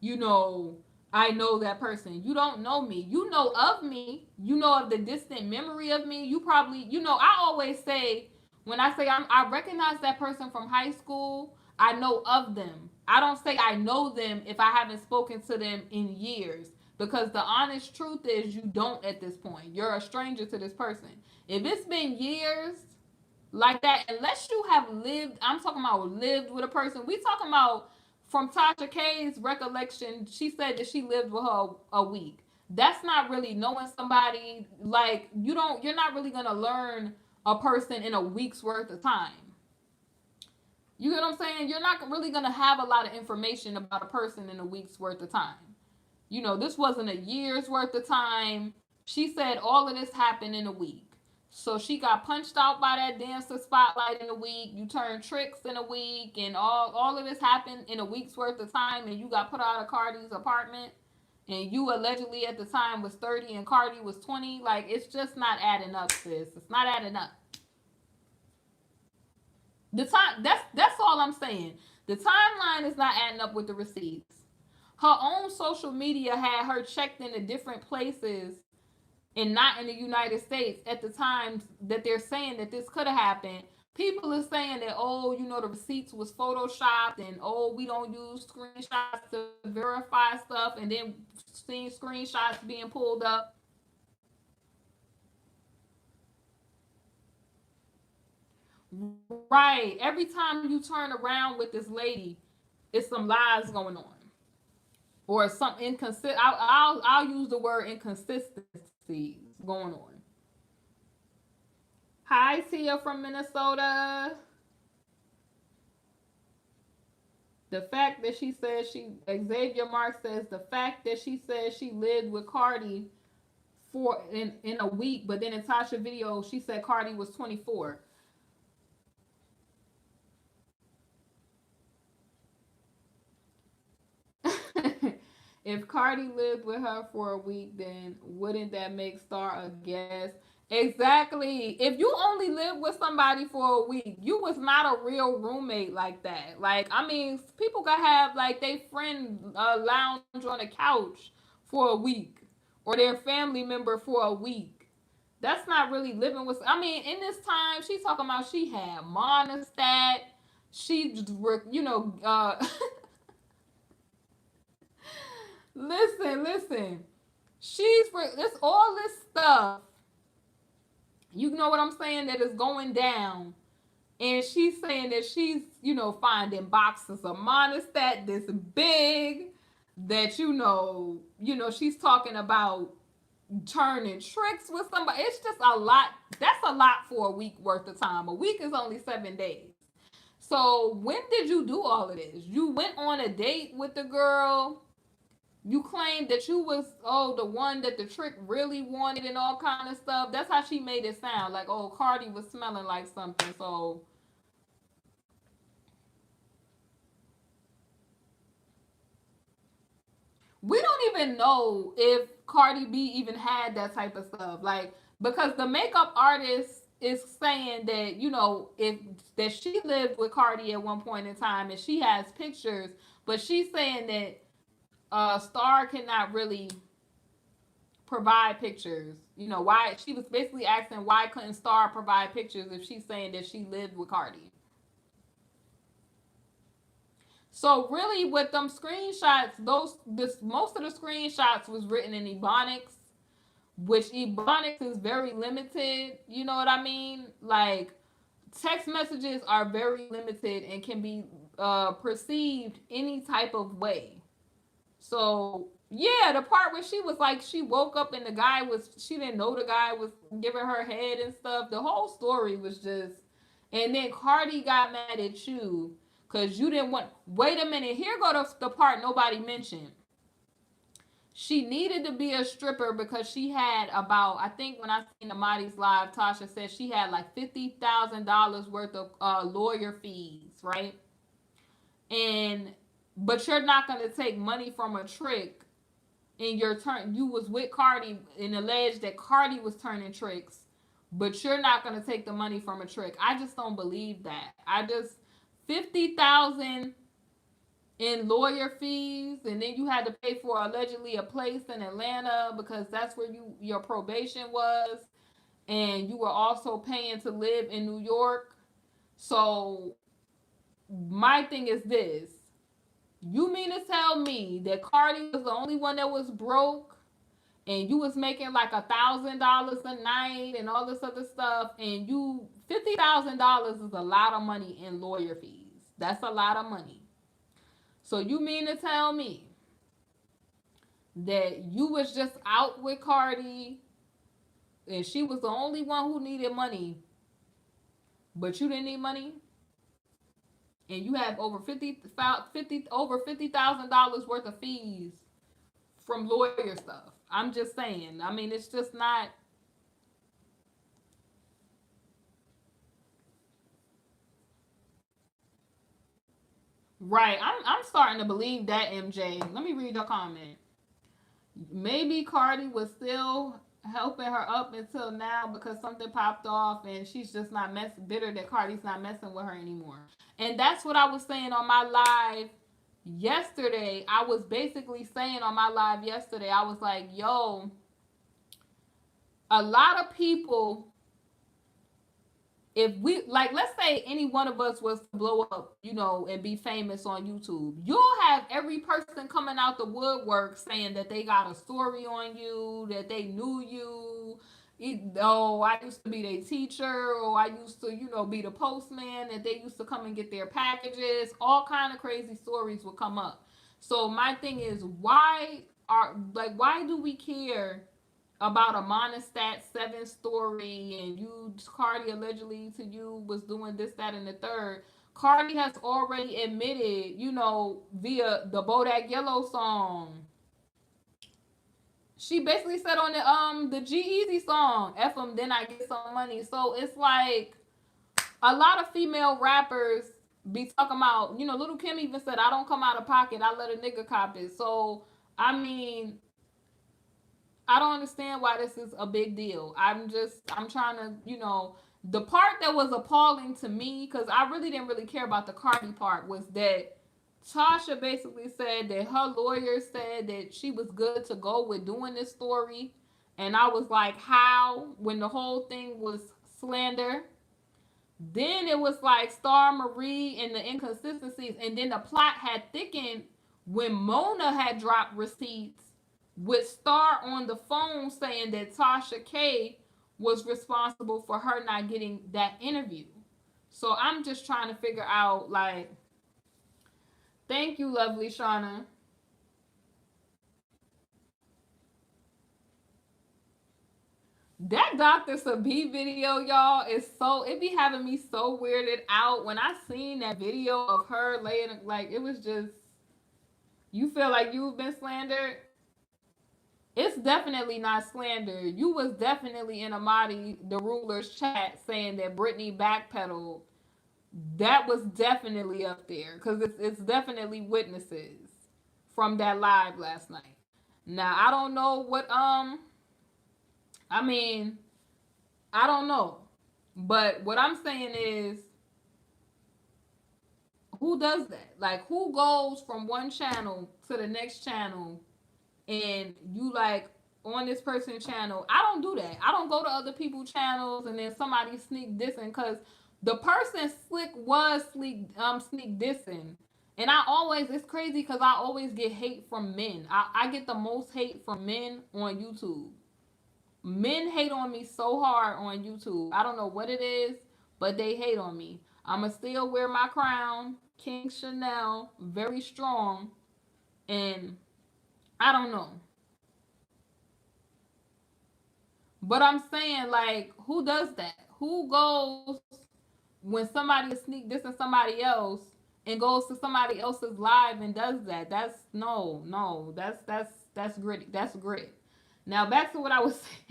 you know, I know that person." You don't know me. You know of me. You know of the distant memory of me. You probably, I always say when I say I recognize that person from high school, I know of them. I don't say I know them if I haven't spoken to them in years. Because the honest truth is, you don't at this point. You're a stranger to this person. If it's been years like that, unless you have lived, I'm talking about lived with a person. We talking about from Tasha K's recollection, she said that she lived with her a week. That's not really knowing somebody. Like, you're not really gonna learn a person in a week's worth of time. You get what I'm saying? You're not really gonna have a lot of information about a person in a week's worth of time. This wasn't a year's worth of time. She said all of this happened in a week. So she got punched out by that dancer spotlight in a week. You turned tricks in a week, and all of this happened in a week's worth of time. And you got put out of Cardi's apartment, and you allegedly at the time was 30, and Cardi was 20. Like, it's just not adding up, sis. It's not adding up. The time that's all I'm saying. The timeline is not adding up with the receipts. Her own social media had her checked into different places and not in the United States at the time that they're saying that this could have happened. People are saying that, oh, the receipts was photoshopped, and oh, we don't use screenshots to verify stuff, and then seeing screenshots being pulled up. Right. Every time you turn around with this lady, it's some lies going on. Or some inconsistent. I'll use the word inconsistencies going on. Hi, Tia from Minnesota. The fact that she says Xavier Mark says the fact that she says she lived with Cardi for in a week, but then in Tasha video she said Cardi was 24. If Cardi lived with her for a week, then wouldn't that make Star a guest? Exactly. If you only lived with somebody for a week, you was not a real roommate like that. Like, I mean, people could have like they friend lounge on a couch for a week, or their family member for a week. That's not really living with. I mean, in this time, she's talking about she had monostat. She, you know, listen, listen. It's all this stuff. You know what I'm saying? That is going down. And she's saying that she's, finding boxes of monostat this big, that she's talking about turning tricks with somebody. It's just a lot. That's a lot for a week worth of time. A week is only 7 days. So when did you do all of this? You went on a date with the girl. You claimed that you was the one that the trick really wanted and all kind of stuff. That's how she made it sound. Like, Cardi was smelling like something. So we don't even know if Cardi B even had that type of stuff. Like, because the makeup artist is saying that, if that she lived with Cardi at one point in time and she has pictures, but she's saying that Star cannot really provide pictures. Why she was basically asking why couldn't Star provide pictures if she's saying that she lived with Cardi. So really, with them screenshots, most of the screenshots was written in Ebonics, which Ebonics is very limited. You know what I mean? Like, text messages are very limited and can be perceived any type of way. So yeah, the part where she was like, she woke up and she didn't know the guy was giving her head and stuff. The whole story was just, and then Cardi got mad at you because you didn't want. Wait a minute, here go the part nobody mentioned. She needed to be a stripper because she had about, I think when I seen Amadi's live, Tasha said she had like $50,000 worth of lawyer fees, right? And but you're not gonna take money from a trick in your turn. You was with Cardi and alleged that Cardi was turning tricks, but you're not gonna take the money from a trick. I just don't believe that. I just 50,000 in lawyer fees, and then you had to pay for allegedly a place in Atlanta because that's where your probation was, and you were also paying to live in New York. So my thing is this: you mean to tell me that Cardi was the only one that was broke, and you was making like $1,000 a night and all this other stuff, and you $50,000 is a lot of money in lawyer fees. That's a lot of money. So you mean to tell me that you was just out with Cardi and she was the only one who needed money, but you didn't need money, and you have over $50,000 worth of fees from lawyer stuff. I'm just saying. I mean, it's just not right. I'm starting to believe that, MJ. Let me read your comment. Maybe Cardi was still helping her up until now because something popped off and she's just not bitter that Cardi's not messing with her anymore. And that's what I was saying on my live yesterday. I was basically saying on my live yesterday, I was like, yo, a lot of people, if we, like, let's say any one of us was to blow up, and be famous on YouTube, you'll have every person coming out the woodwork saying that they got a story on you, that they knew you. Oh, I used to be their teacher, or I used to, be the postman, that they used to come and get their packages. All kind of crazy stories would come up. So my thing is, why do we care about a monostat 7 story, and you Cardi allegedly to you was doing this, that, and the third? Cardi has already admitted, via the Bodak Yellow song. She basically said on the G Easy song, F them, then I get some money. So it's like a lot of female rappers be talking about, Little Kim even said, I don't come out of pocket, I let a nigga cop it. So I mean, I don't understand why this is a big deal. I'm trying to, the part that was appalling to me, because I really didn't really care about the Cardi part, was that Tasha basically said that her lawyer said that she was good to go with doing this story. And I was like, how? When the whole thing was slander. Then it was like Star Marie and the inconsistencies. And then the plot had thickened when Mona had dropped receipts with Star on the phone saying that Tasha K was responsible for her not getting that interview. So I'm just trying to figure out, like, thank you, lovely Shauna. That Dr. Sabi video, y'all, is so, it be having me so weirded out. When I seen that video of her laying, like, it was just, you feel like you've been slandered. It's definitely not slander. You was definitely in Amadi the ruler's chat saying that Brittany backpedaled. That was definitely up there because it's definitely witnesses from that live last night. Now I don't know what I mean, I don't know. But what I'm saying is, who does that? Like, who goes from one channel to the next channel and you like on this person's channel? I don't do that. I don't go to other people's channels and then somebody sneak dissing, because the person slick was sneak dissing. And I always, it's crazy because I always get hate from men. I get the most hate from men on YouTube. Men hate on me so hard on YouTube. I don't know what it is, but they hate on me. I'ma still wear my crown, King Chanel, very strong, and I don't know. But I'm saying, like, who does that? Who goes when somebody is sneak dissing somebody else and goes to somebody else's live and does that? That's no, no. That's gritty. That's grit. Now back to what I was saying.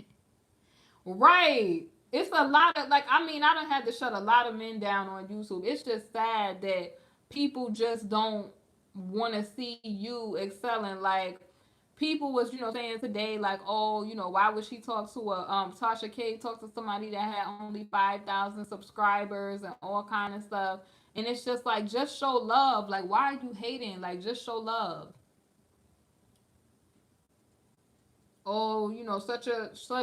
Right. It's a lot of, like, I mean, I don't have to shut a lot of men down on YouTube. It's just sad that people just don't want to see you excelling. Like, people was, saying today, like, oh, why would she talk to a Tasha K, talk to somebody that had only 5,000 subscribers and all kind of stuff. And it's just like, just show love. Like, why are you hating? Like, just show love. Oh, such a so,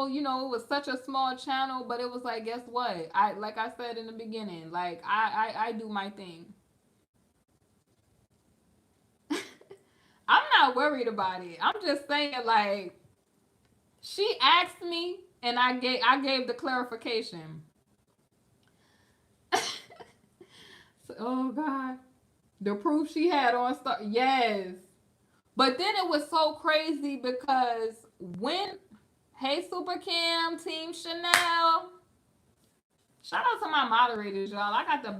it was such a small channel, but it was like, guess what, I, like I said in the beginning, like, I do my thing. I'm not worried about it. I'm just saying, like, she asked me and I gave the clarification. So, oh god, the proof she had on stuff, yes. But then it was so crazy because when, hey Super Kim, Team Chanel, shout out to my moderators, y'all. I got the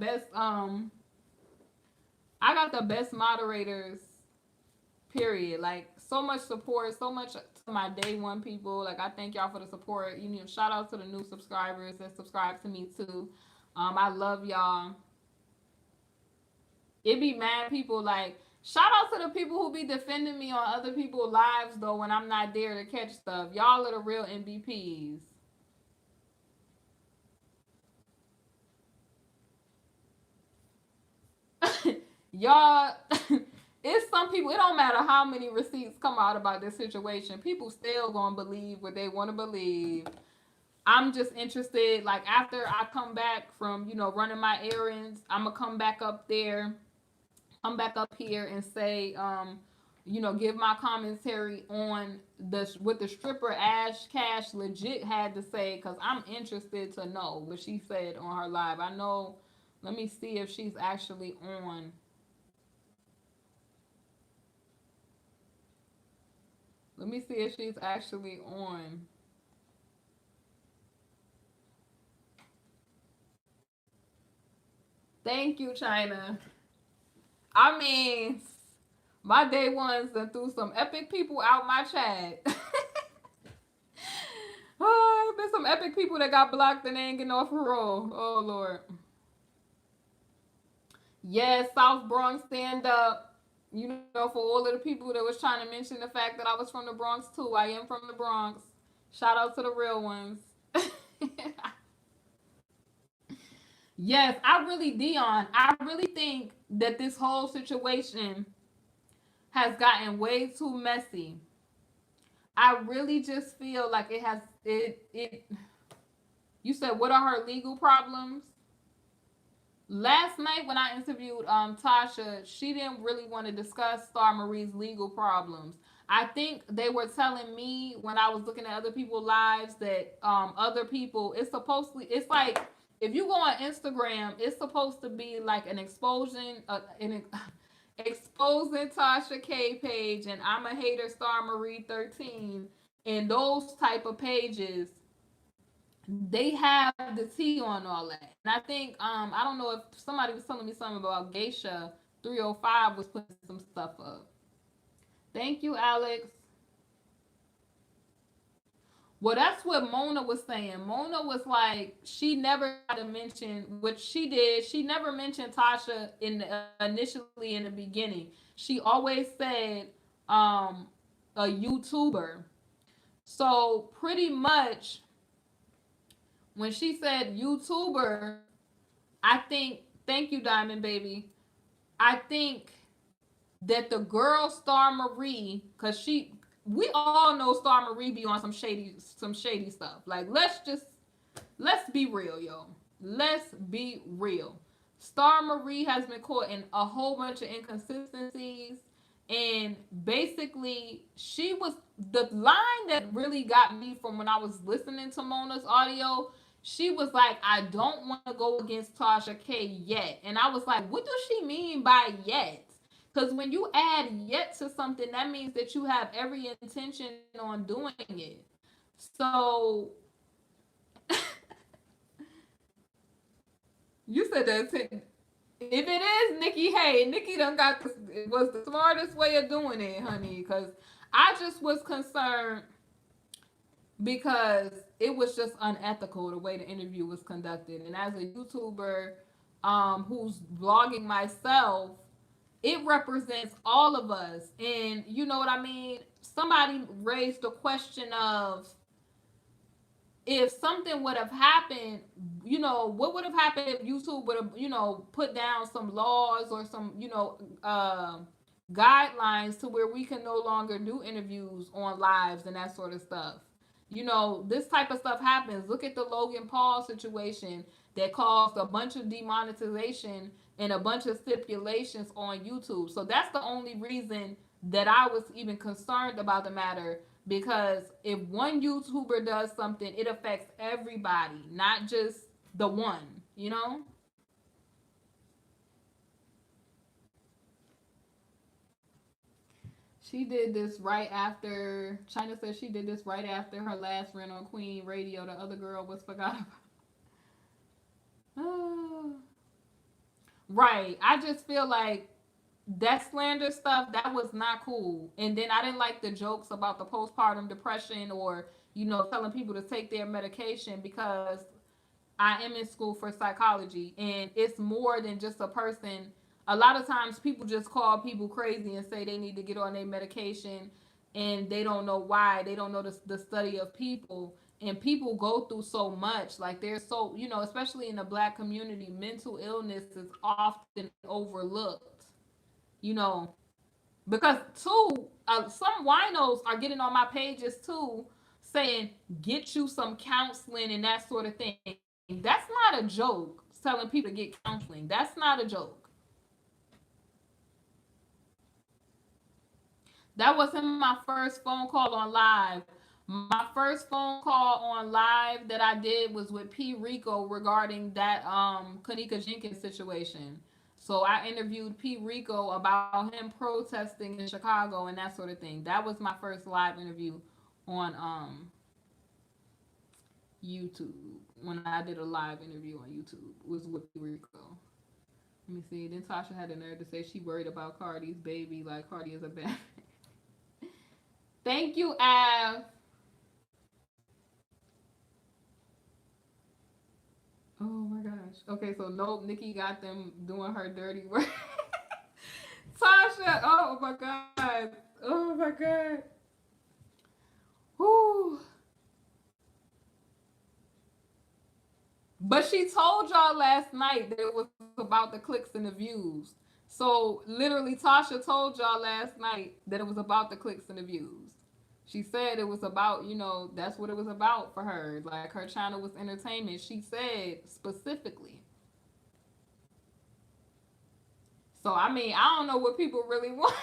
best moderators, period. Like, so much support, so much to my day one people. Like, I thank y'all for the support. Shout out to the new subscribers that subscribe to me too. I love y'all. It be mad people, like, shout out to the people who be defending me on other people's lives though when I'm not there to catch stuff. Y'all are the real MVPs. Y'all, it's some people, it don't matter how many receipts come out about this situation, people still gonna believe what they want to believe. I'm just interested, like, after I come back from, running my errands, I'm gonna come back up there, come back up here and say, give my commentary on the what the stripper Ash Cash legit had to say, because I'm interested to know what she said on her live. I know, let me see if she's actually on. Let me see if she's actually on. Thank you, China. I mean, my day ones done threw some epic people out my chat. Oh, been some epic people that got blocked and they ain't getting off parole. Oh Lord. Yes, South Bronx stand up. For all of the people that was trying to mention the fact that I was from the Bronx too. I am from the Bronx. Shout out to the real ones. Yes, I really, Dion, I really think that this whole situation has gotten way too messy. I really just feel like it has it. You said, what are her legal problems? Last night when I interviewed Tasha, she didn't really want to discuss Star Marie's legal problems. I think they were telling me when I was looking at other people's lives that other people, it's supposed to, it's like if you go on Instagram, it's supposed to be like an exposing an exposing Tasha K page and I'm a hater Star Marie 13 and those type of pages, they have the tea on all that. And I think I don't know if somebody was telling me something about Geisha 305 was putting some stuff up. Thank you, Alex. Well, that's what Mona was saying. Mona was like, she never tried to mention what she did. She never mentioned Tasha initially in the beginning. She always said um, a YouTuber. So pretty much when she said YouTuber, I think, thank you, Diamond Baby. I think that the girl Star Marie, cause we all know Star Marie be on some shady stuff. Like let's be real, yo. Let's be real. Star Marie has been caught in a whole bunch of inconsistencies. And basically, she was the line that really got me from when I was listening to Mona's audio. She was like, I don't want to go against Tasha K yet. And I was like, what does she mean by yet? Because when you add yet to something, that means that you have every intention on doing it. So you said that. If it is Nikki, hey, Nikki done got this. It was the smartest way of doing it, honey. Because I just was concerned because it was just unethical the way the interview was conducted. And as a YouTuber who's vlogging myself, it represents all of us. And you know what I mean? Somebody raised the question of if something would have happened, what would have happened if YouTube would have, put down some laws or some, guidelines to where we can no longer do interviews on lives and that sort of stuff. This type of stuff happens. Look at the Logan Paul situation that caused a bunch of demonetization and a bunch of stipulations on YouTube. So that's the only reason that I was even concerned about the matter, because if one YouTuber does something, it affects everybody, not just the one. She did this right after China said she did this right after her last run on Queen Radio. The other girl was forgot about. Right. I just feel like that slander stuff, that was not cool. And then I didn't like the jokes about the postpartum depression or, telling people to take their medication, because I am in school for psychology and it's more than just a person. A lot of times people just call people crazy and say they need to get on their medication and they don't know why. They don't know the study of people. And people go through so much. Like they're so, especially in the black community, mental illness is often overlooked, you know, because too, some winos are getting on my pages too saying get you some counseling and that sort of thing. That's not a joke. Telling people to get counseling, that's not a joke. That wasn't my first phone call on live. My first phone call on live that I did was with P Rico regarding that Kanika Jenkins situation. So I interviewed P Rico about him protesting in Chicago and that sort of thing. That was my first live interview on YouTube. When I did a live interview on YouTube, it was with P Rico. Let me see. Then Tasha had the nerve to say she worried about Cardi's baby, like Cardi is a bad. Thank you, Av. Oh my gosh. Okay, so nope, Nikki got them doing her dirty work. Tasha, oh my god. Oh my god. Whew. But she told y'all last night that it was about the clicks and the views. So literally, Tasha told y'all last night that it was about the clicks and the views. She said it was about, that's what it was about for her. Like her channel was entertainment. She said specifically. So I mean, I don't know what people really want.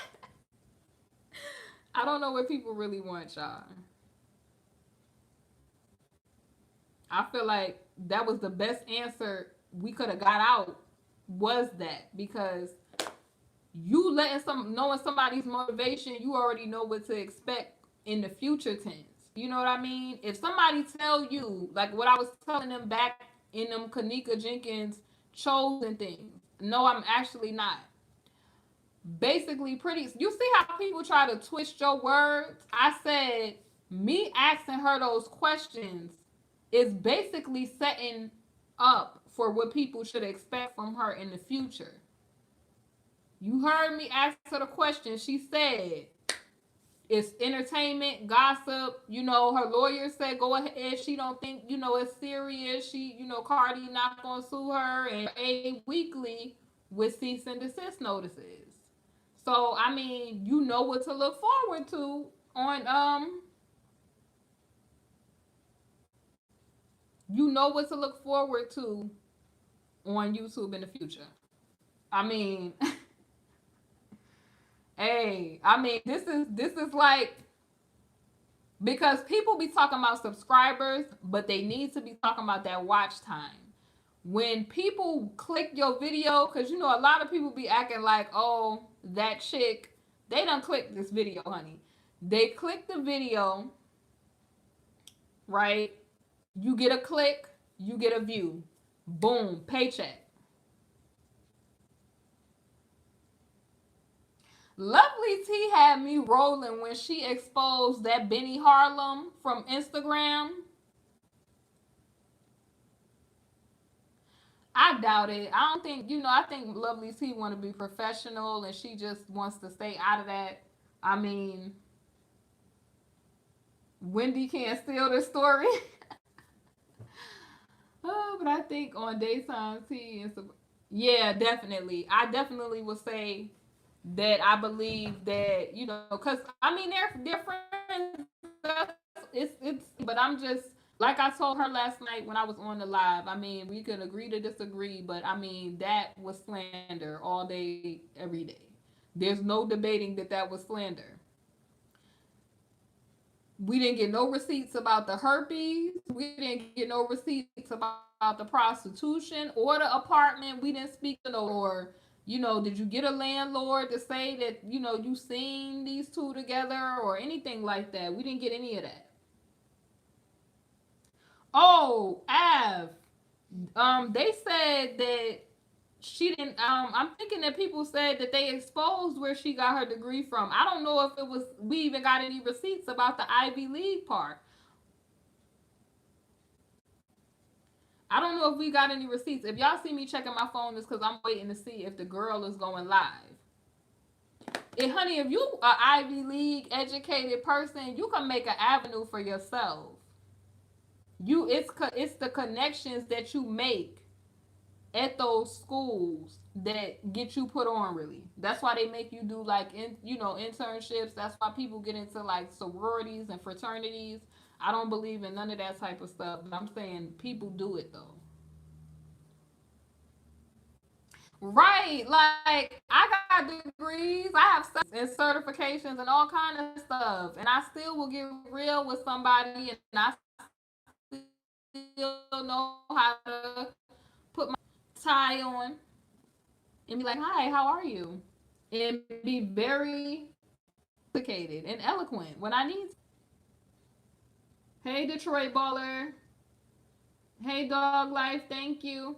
I don't know what people really want, y'all. I feel like that was the best answer we could have got out, was that, because you letting some knowing somebody's motivation, you already know what to expect in the future tense. You know what I mean? If somebody tell you, like what I was telling them back in them Kanika Jenkins chosen things, no, I'm actually not. Basically, pretty. You see how people try to twist your words? I said me asking her those questions is basically setting up for what people should expect from her in the future. You heard me ask her the question. She said it's entertainment, gossip. You know, her lawyer said go ahead. She don't think, it's serious. Cardi not gonna sue her, and a weekly with cease and desist notices. So I mean, you know what to look forward to on you know what to look forward to on YouTube in the future. I mean, hey, I mean this is like, because people be talking about subscribers, but they need to be talking about that watch time. When people click your video, because a lot of people be acting like, oh, that chick, they don't click this video, honey. They click the video, right? You get a click, you get a view. Boom, paycheck. Lovely T had me rolling when she exposed that Benny Harlem from Instagram. I doubt it. I don't think, I think Lovely T want to be professional and she just wants to stay out of that. I mean, Wendy can't steal the story. Oh, but I think on daytime T and some, yeah, definitely. I definitely would say that I believe that, because I mean they're friends. It's but I'm just, like I told her last night when I was on the live. I mean, we could agree to disagree, but I mean that was slander all day, every day. There's no debating that that was slander. We didn't get no receipts about the herpes. We didn't get no receipts about the prostitution or the apartment. We didn't speak to no, or did you get a landlord to say that you seen these two together or anything like that? We didn't get any of that. Oh, Av. They said that she didn't. I'm thinking that people said that they exposed where she got her degree from. I don't know if it was. We even got any receipts about the Ivy League part. I don't know if we got any receipts. If y'all see me checking my phone, it's because I'm waiting to see if the girl is going live. And honey, if you a Ivy League educated person, you can make an avenue for yourself. It's the connections that you make at those schools that get you put on, really. That's why they make you do like internships. That's why people get into like sororities and fraternities. I don't believe in none of that type of stuff, but I'm saying people do it though. Right, like I got degrees, I have and certifications and all kind of stuff, and I still will get real with somebody, and I still know how to put my tie on and be like, "Hi, how are you?" and be very sophisticated and eloquent when I need to. Hey, Detroit baller. Hey, dog life. Thank you.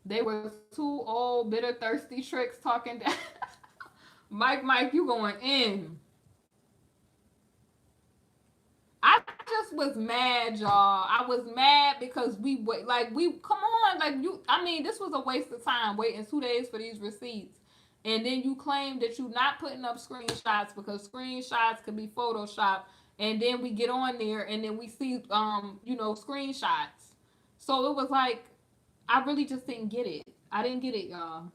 They were two old, bitter, thirsty tricks talking down. Mike, you going in. I just was mad, y'all. I was mad because we come on, like you. I mean, this was a waste of time waiting 2 days for these receipts, and then you claim that you're not putting up screenshots because screenshots can be photoshopped, and then we get on there and then we see screenshots. So it was like I really just didn't get it. I didn't get it, y'all.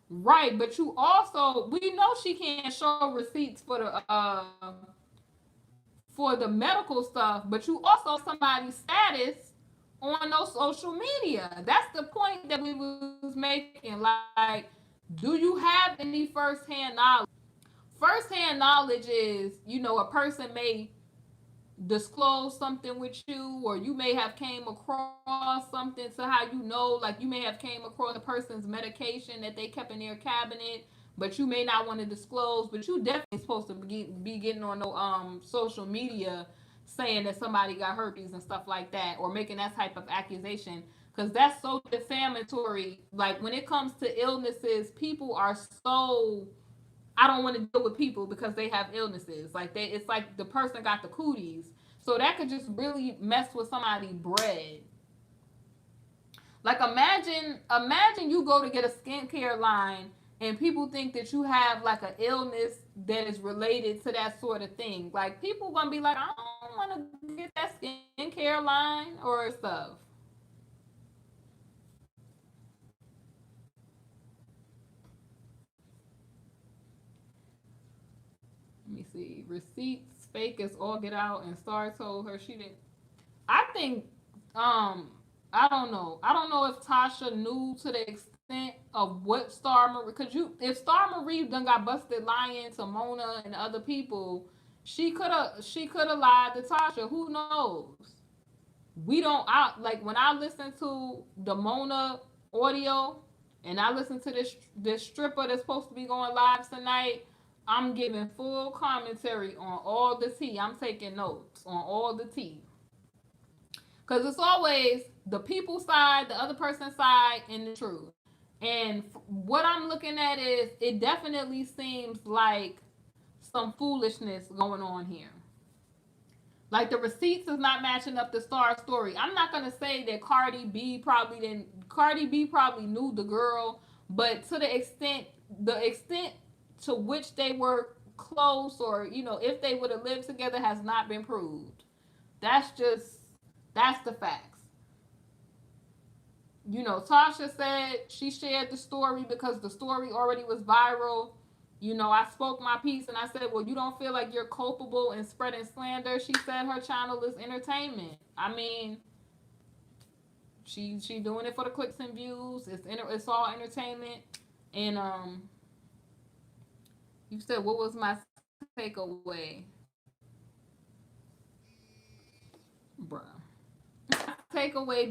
Right, but you also we know she can't show receipts for the medical stuff, but you also somebody's status on no social media. That's the point that we was making. Like, do you have any firsthand knowledge? Firsthand knowledge is, a person may disclose something with you, or you may have came across something to how like you may have came across a person's medication that they kept in their cabinet, but you may not want to disclose. But you definitely supposed to be getting on no social media saying that somebody got herpes and stuff like that, or making that type of accusation, because that's so defamatory. Like, when it comes to illnesses, people are so, I don't want to deal with people because they have illnesses. Like, it's like the person got the cooties. So that could just really mess with somebody's bread. Like, imagine you go to get a skincare line and people think that you have like an illness that is related to that sort of thing. Like, people gonna be like, I don't want to get that skincare line or stuff. Let me see. Receipts fake as all get out, and Star told her she didn't. I think, um, I don't know. I don't know if Tasha knew to the extent of what Star Marie, because if Star Marie done got busted lying to Mona and other people, she could have lied to Tasha. Who knows? We don't. I like when I listen to the Mona audio, and I listen to this stripper that's supposed to be going live tonight. I'm giving full commentary on all the tea. I'm taking notes on all the tea. Because it's always the people side, the other person's side, and the truth. And what I'm looking at is, it definitely seems like some foolishness going on here. Like, the receipts is not matching up the Star story. I'm not gonna say that Cardi B probably didn't. Cardi B probably knew the girl, but to the extent to which they were close, or if they would have lived together, has not been proved. That's just that's the facts. Tasha said she shared the story because the story already was viral. I spoke my piece and I said, well, you don't feel like you're culpable in spreading slander. She said her channel is entertainment. I mean, she doing it for the clicks and views. It's all entertainment. And you said, what was my takeaway, bruh? My takeaway